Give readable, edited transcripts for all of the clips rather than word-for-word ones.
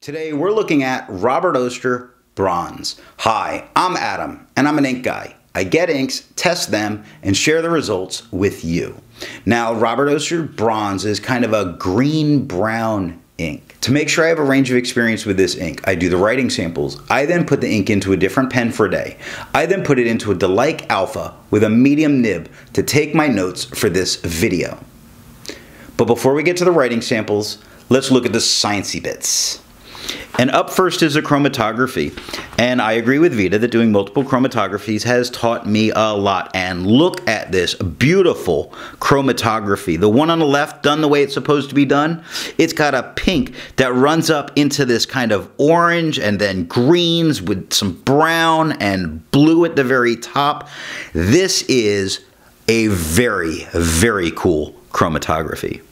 Today we're looking at Robert Oster Bronze. Hi, I'm Adam, and I'm an ink guy. I get inks, test them, and share the results with you. Now, Robert Oster Bronze is kind of a green-brown ink. To make sure I have a range of experience with this ink, I do the writing samples. I then put the ink into a different pen for a day. I then put it into a Delike Alpha with a medium nib to take my notes for this video. But before we get to the writing samples, let's look at the sciencey bits. And up first is the chromatography. And I agree with Vita that doing multiple chromatographies has taught me a lot. And look at this beautiful chromatography. The one on the left, done the way it's supposed to be done. It's got a pink that runs up into this kind of orange and then greens with some brown and blue at the very top. This is a very, very cool chromatography.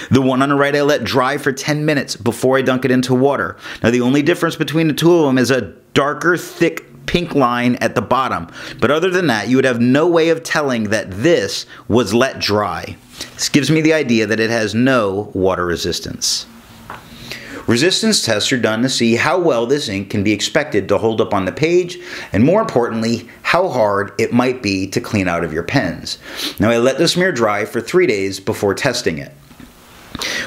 The one on the right I let dry for 10 minutes before I dunk it into water. Now the only difference between the two of them is a darker, thick pink line at the bottom. But other than that, you would have no way of telling that this was let dry. This gives me the idea that it has no water resistance. Resistance tests are done to see how well this ink can be expected to hold up on the page, and more importantly, how hard it might be to clean out of your pens. Now I let the smear dry for 3 days before testing it.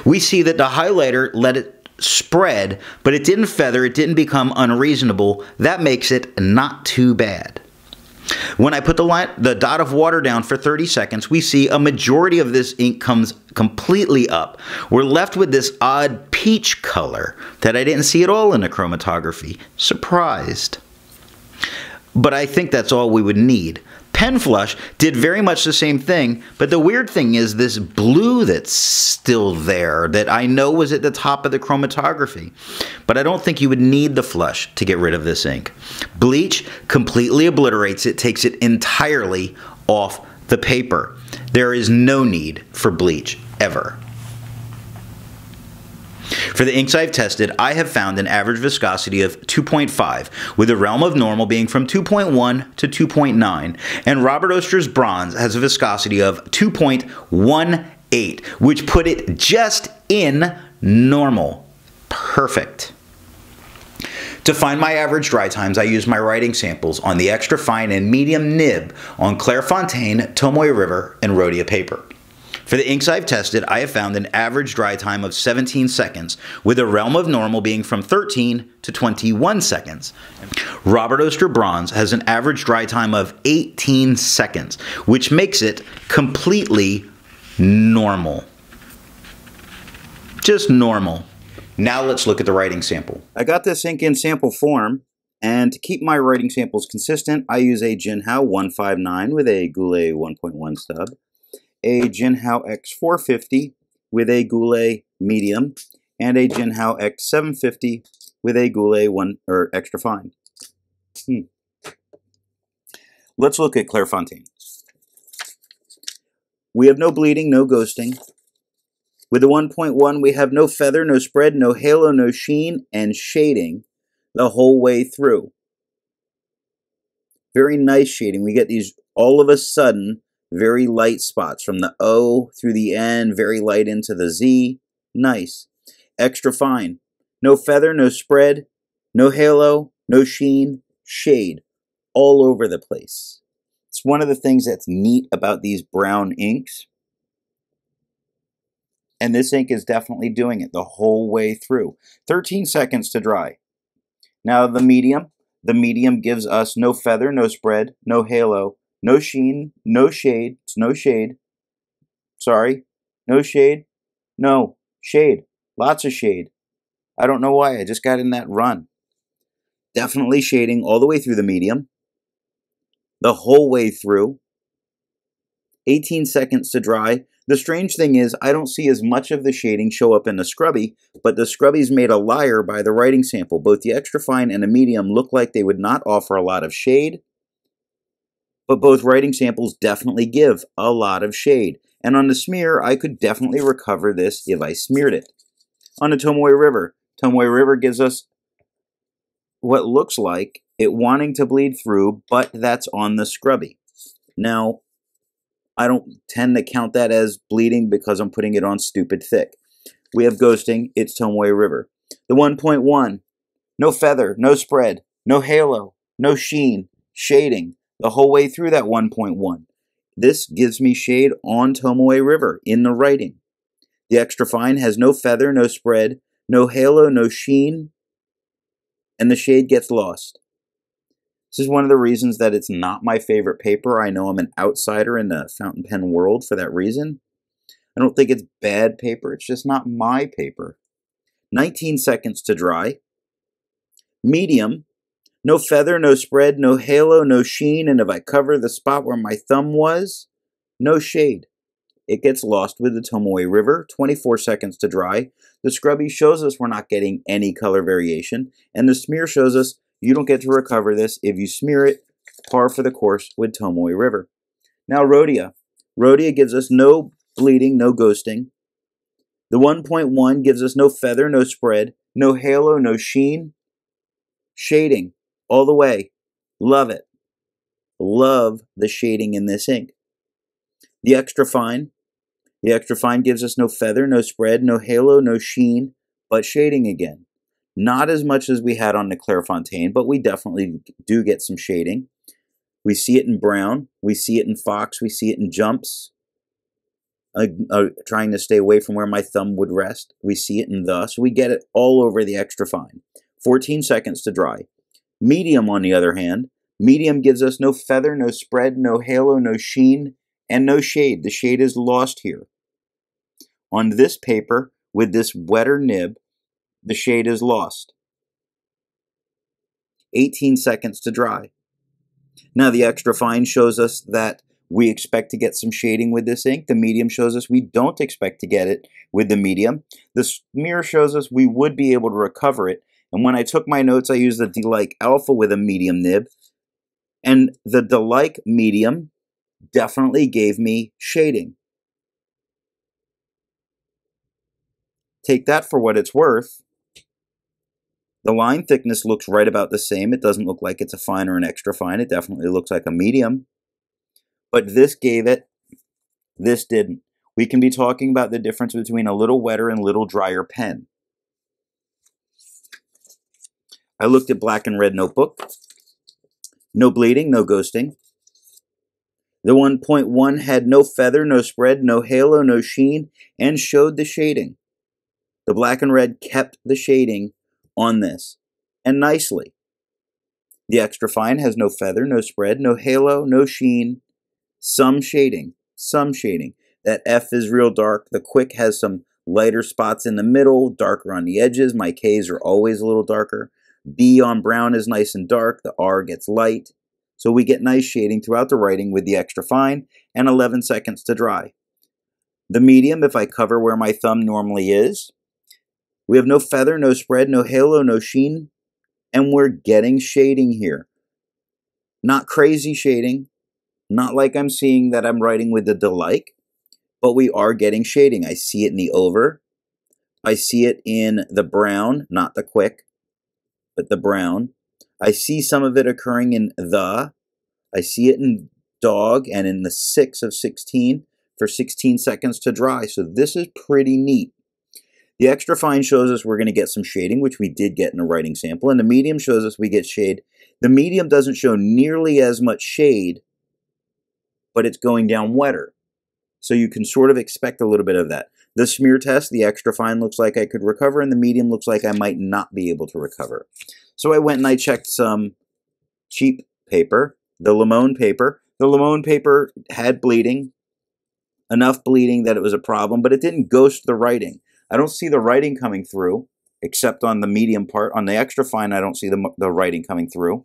We see that the highlighter let it spread, but it didn't feather, it didn't become unreasonable. That makes it not too bad. When I put the dot of water down for 30 seconds, we see a majority of this ink comes completely up. We're left with this odd peach color that I didn't see at all in the chromatography. Surprised. But I think that's all we would need. Pen Flush did very much the same thing, but the weird thing is this blue that's still there that I know was at the top of the chromatography. But I don't think you would need the flush to get rid of this ink. Bleach completely obliterates it, takes it entirely off the paper. There is no need for bleach ever. For the inks I've tested, I have found an average viscosity of 2.5, with the realm of normal being from 2.1 to 2.9, and Robert Oster's Bronze has a viscosity of 2.18, which put it just in normal. Perfect. To find my average dry times, I use my writing samples on the extra fine and medium nib on Clairefontaine, Tomoe River, and Rhodia paper. For the inks I've tested, I have found an average dry time of 17 seconds, with a realm of normal being from 13 to 21 seconds. Robert Oster Bronze has an average dry time of 18 seconds, which makes it completely normal. Just normal. Now let's look at the writing sample. I got this ink in sample form, and to keep my writing samples consistent, I use a Jinhao 159 with a Goulet 1.1 stub, a Jinhao X450 with a Goulet medium, and a Jinhao X750 with a Goulet extra fine. Let's look at Clairefontaine. We have no bleeding, no ghosting. With the 1.1, we have no feather, no spread, no halo, no sheen, and shading the whole way through. Very nice shading. We get these all of a sudden very light spots from the O through the N, very light into the Z. Nice. Extra fine. No feather, no spread, no halo, no sheen, shade. All over the place. It's one of the things that's neat about these brown inks. And this ink is definitely doing it the whole way through. 13 seconds to dry. Now the medium gives us no feather, no spread, no halo, no sheen, no shade, no shade, sorry, no shade, no, shade, lots of shade. I don't know why, I just got in that run. Definitely shading all the way through the medium, the whole way through, 18 seconds to dry. The strange thing is, I don't see as much of the shading show up in the scrubby, but the scrubby's made a liar by the writing sample. Both the extra fine and the medium look like they would not offer a lot of shade, but both writing samples definitely give a lot of shade. And on the smear, I could definitely recover this if I smeared it. On the Tomoe River gives us what looks like it wanting to bleed through, but that's on the scrubby. Now, I don't tend to count that as bleeding because I'm putting it on stupid thick. We have ghosting, it's Tomoe River. The 1.1, no feather, no spread, no halo, no sheen, shading the whole way through that 1.1. This gives me shade on Tomoe River in the writing. The extra fine has no feather, no spread, no halo, no sheen, and the shade gets lost. This is one of the reasons that it's not my favorite paper. I know I'm an outsider in the fountain pen world for that reason. I don't think it's bad paper, it's just not my paper. 19 seconds to dry. Medium, no feather, no spread, no halo, no sheen, and if I cover the spot where my thumb was, no shade. It gets lost with the Tomoe River. 24 seconds to dry. The scrubby shows us we're not getting any color variation, and the smear shows us you don't get to recover this if you smear it. Par for the course with Tomoe River. Now Rhodia. Rhodia gives us no bleeding, no ghosting. The 1.1 gives us no feather, no spread, no halo, no sheen. Shading all the way. Love it. Love the shading in this ink. The extra fine. The extra fine gives us no feather, no spread, no halo, no sheen, but shading again. Not as much as we had on the Clairefontaine, but we definitely do get some shading. We see it in brown. We see it in fox. We see it in jumps. Trying to stay away from where my thumb would rest. We see it in the. So we get it all over the extra fine. 14 seconds to dry. Medium, on the other hand. Medium gives us no feather, no spread, no halo, no sheen, and no shade. The shade is lost here. On this paper, with this wetter nib, the shade is lost. 18 seconds to dry. Now the extra fine shows us that we expect to get some shading with this ink. The medium shows us we don't expect to get it with the medium. The smear shows us we would be able to recover it. And when I took my notes, I used the Delike Alpha with a medium nib. And the Delike medium definitely gave me shading. Take that for what it's worth. The line thickness looks right about the same. It doesn't look like it's a fine or an extra fine. It definitely looks like a medium. But this gave it, this didn't. We can be talking about the difference between a little wetter and little drier pen. I looked at black and red notebook. No bleeding, no ghosting. The 1.1 had no feather, no spread, no halo, no sheen, and showed the shading. The black and red kept the shading on this, and nicely. The extra fine has no feather, no spread, no halo, no sheen, some shading, some shading. That F is real dark. The quick has some lighter spots in the middle, darker on the edges. My K's are always a little darker. B on brown is nice and dark. The R gets light. So we get nice shading throughout the writing with the extra fine, and 11 seconds to dry. The medium, if I cover where my thumb normally is, we have no feather, no spread, no halo, no sheen, and we're getting shading here. Not crazy shading, not like I'm seeing that I'm writing with the Delike, but we are getting shading. I see it in the over. I see it in the brown, not the quick, but the brown. I see some of it occurring in the. I see it in dog and in the 6 of 16 for 16 seconds to dry. So this is pretty neat. The extra fine shows us we're going to get some shading, which we did get in a writing sample, and the medium shows us we get shade. The medium doesn't show nearly as much shade, but it's going down wetter. So you can sort of expect a little bit of that. The smear test, the extra fine looks like I could recover, and the medium looks like I might not be able to recover. So I went and I checked some cheap paper, the Limone paper. The Limone paper had bleeding, enough bleeding that it was a problem, but it didn't ghost the writing. I don't see the writing coming through, except on the medium part. On the extra fine, I don't see the writing coming through.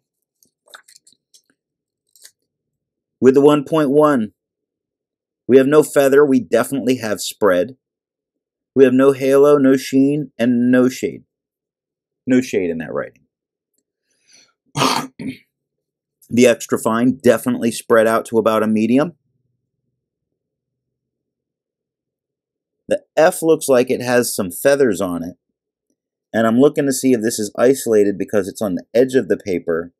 With the 1.1, we have no feather. We definitely have spread. We have no halo, no sheen, and no shade. No shade in that writing. The extra fine definitely spread out to about a medium. The F looks like it has some feathers on it. And I'm looking to see if this is isolated because it's on the edge of the paper.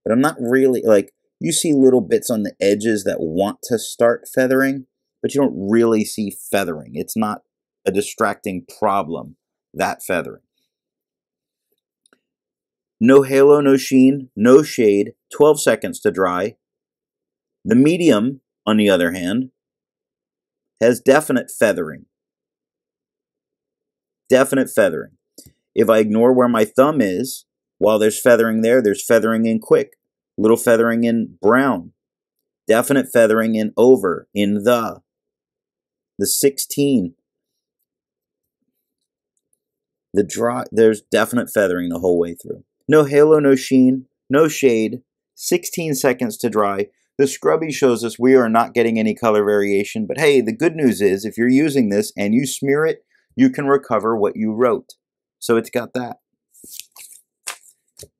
But I'm not really, like, you see little bits on the edges that want to start feathering, but you don't really see feathering. It's not a distracting problem that feathering. No halo, no sheen, no shade, 12 seconds to dry. The medium, on the other hand, has definite feathering. Definite feathering. If I ignore where my thumb is, while there's feathering there, there's feathering in quick, little feathering in brown, definite feathering in over, in the 16. The dry, there's definite feathering the whole way through. No halo, no sheen, no shade, 16 seconds to dry. The scrubby shows us we are not getting any color variation, but hey, the good news is if you're using this and you smear it, you can recover what you wrote. So it's got that.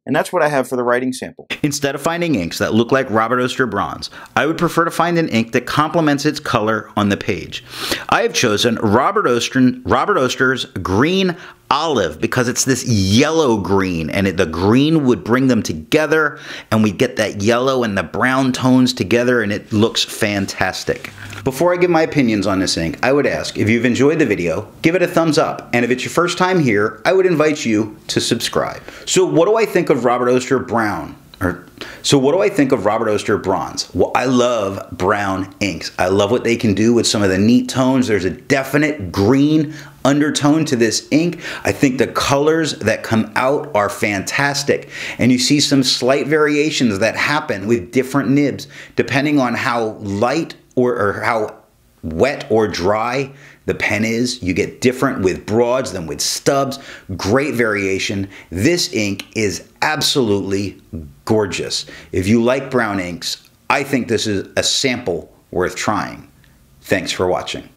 And that's what I have for the writing sample. Instead of finding inks that look like Robert Oster Bronze, I would prefer to find an ink that complements its color on the page. I have chosen Robert Oster's Green Olive because it's this yellow green, and the green would bring them together, and we get that yellow and the brown tones together, and it looks fantastic. Before I give my opinions on this ink, I would ask, if you've enjoyed the video, give it a thumbs up, and if it's your first time here, I would invite you to subscribe. So what do I think of Robert Oster Bronze? Well, I love brown inks. I love what they can do with some of the neat tones. There's a definite green undertone to this ink. I think the colors that come out are fantastic. And you see some slight variations that happen with different nibs, depending on how light or how wet or dry the pen is. You get different with broads than with stubs. Great variation. This ink is absolutely gorgeous. If you like brown inks, I think this is a sample worth trying. Thanks for watching.